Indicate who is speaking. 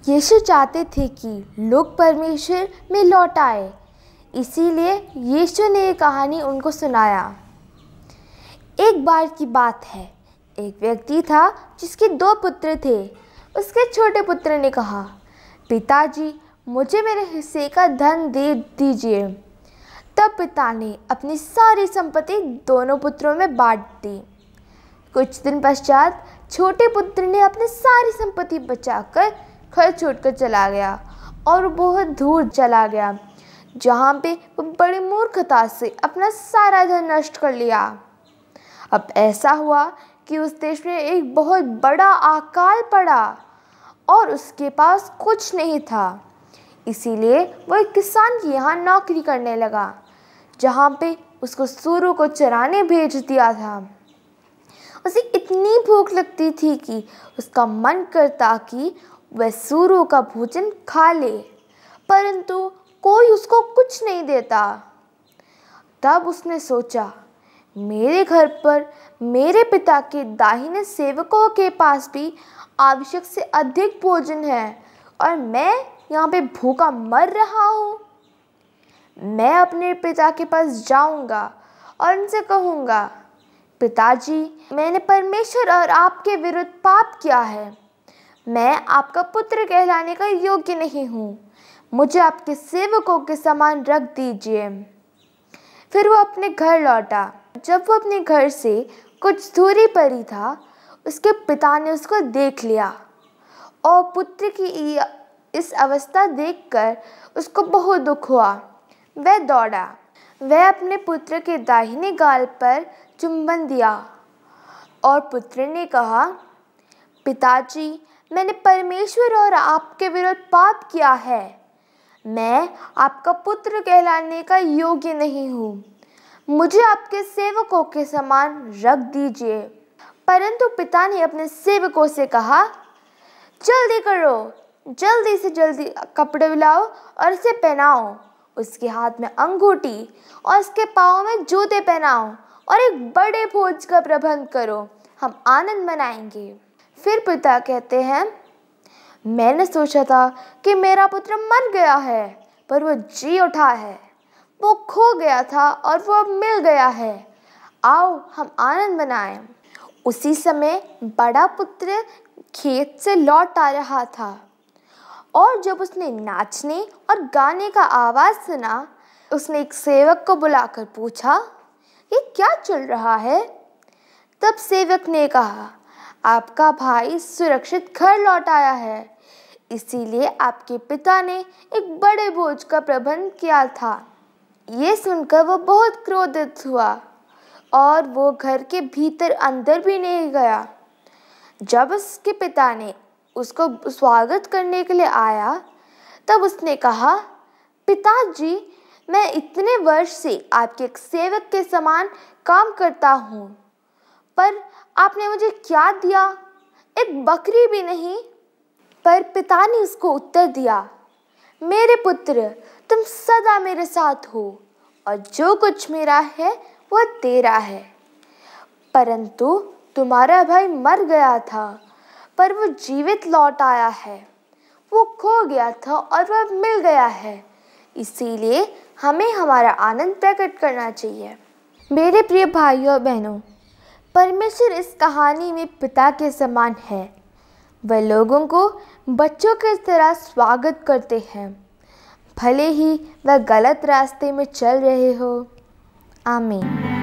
Speaker 1: यीशु चाहते थे कि लोग परमेश्वर में लौट आए, इसीलिए यीशु ने ये कहानी उनको सुनाया। एक बार की बात है, एक व्यक्ति था जिसके 2 पुत्र थे। उसके छोटे पुत्र ने कहा, पिताजी मुझे मेरे हिस्से का धन दे दीजिए। तब पिता ने अपनी सारी संपत्ति दोनों पुत्रों में बांट दी। कुछ दिन पश्चात छोटे पुत्र ने अपनी सारी संपत्ति बचाकर घर छोड़कर चला गया और बहुत दूर चला गया, जहाँ पे वो बड़ी मूर्खता से अपना सारा धन नष्ट कर लिया। अब ऐसा हुआ कि उस देश में एक बहुत बड़ा अकाल पड़ा और उसके पास कुछ नहीं था। इसीलिए वो एक किसान के यहाँ नौकरी करने लगा, जहाँ पे उसको सूरों को चराने भेज दिया था। उसे इतनी भूख लगती थी कि उसका मन करता कि वह सूरों का भोजन खा ले, परंतु कोई उसको कुछ नहीं देता। तब उसने सोचा, मेरे घर पर मेरे पिता के दाहिने सेवकों के पास भी आवश्यक से अधिक भोजन है और मैं यहाँ पे भूखा मर रहा हूँ। मैं अपने पिता के पास जाऊँगा और उनसे कहूँगा, पिताजी मैंने परमेश्वर और आपके विरुद्ध पाप किया है। मैं आपका पुत्र कहलाने का योग्य नहीं हूँ। मुझे आपके सेवकों के समान रख दीजिए। फिर वो अपने घर लौटा। जब वो अपने घर से कुछ दूरी पर ही था, उसके पिता ने उसको देख लिया और पुत्र की इस अवस्था देखकर उसको बहुत दुख हुआ। वह दौड़ा, वह अपने पुत्र के दाहिने गाल पर चुंबन दिया और पुत्र ने कहा, पिताजी मैंने परमेश्वर और आपके विरुद्ध पाप किया है। मैं आपका पुत्र कहलाने का योग्य नहीं हूँ। मुझे आपके सेवकों के समान रख दीजिए। परंतु पिता ने अपने सेवकों से कहा, जल्दी करो, जल्दी से जल्दी कपड़े लाओ और इसे पहनाओ। उसके हाथ में अंगूठी और उसके पाँव में जूते पहनाओ और एक बड़े भोज का प्रबंध करो। हम आनंद मनाएंगे। फिर पिता कहते हैं, मैंने सोचा था कि मेरा पुत्र मर गया है, पर वो जी उठा है। वो खो गया था और वो अब मिल गया है। आओ हम आनंद मनाएं। उसी समय बड़ा पुत्र खेत से लौट आ रहा था और जब उसने नाचने और गाने का आवाज़ सुना, उसने एक सेवक को बुलाकर पूछा, ये क्या चल रहा है? तब सेवक ने कहा, आपका भाई सुरक्षित घर लौट आया है, इसीलिए आपके पिता ने एक बड़े भोज का प्रबंध किया था। ये सुनकर वो बहुत क्रोधित हुआ और वो घर के भीतर अंदर भी नहीं गया। जब उसके पिता ने उसको स्वागत करने के लिए आया, तब उसने कहा, पिताजी मैं इतने वर्ष से आपके एक सेवक के समान काम करता हूँ, पर आपने मुझे क्या दिया? एक बकरी भी नहीं। पर पिता ने उसको उत्तर दिया, मेरे पुत्र तुम सदा मेरे साथ हो और जो कुछ मेरा है वह तेरा है। परंतु तुम्हारा भाई मर गया था, पर वो जीवित लौट आया है। वो खो गया था और वह मिल गया है। इसीलिए हमें हमारा आनंद प्रकट करना चाहिए। मेरे प्रिय भाइयों और बहनों, परमेश्वर इस कहानी में पिता के समान है। वह लोगों को बच्चों की तरह स्वागत करते हैं, भले ही वह गलत रास्ते में चल रहे हो। आमीन।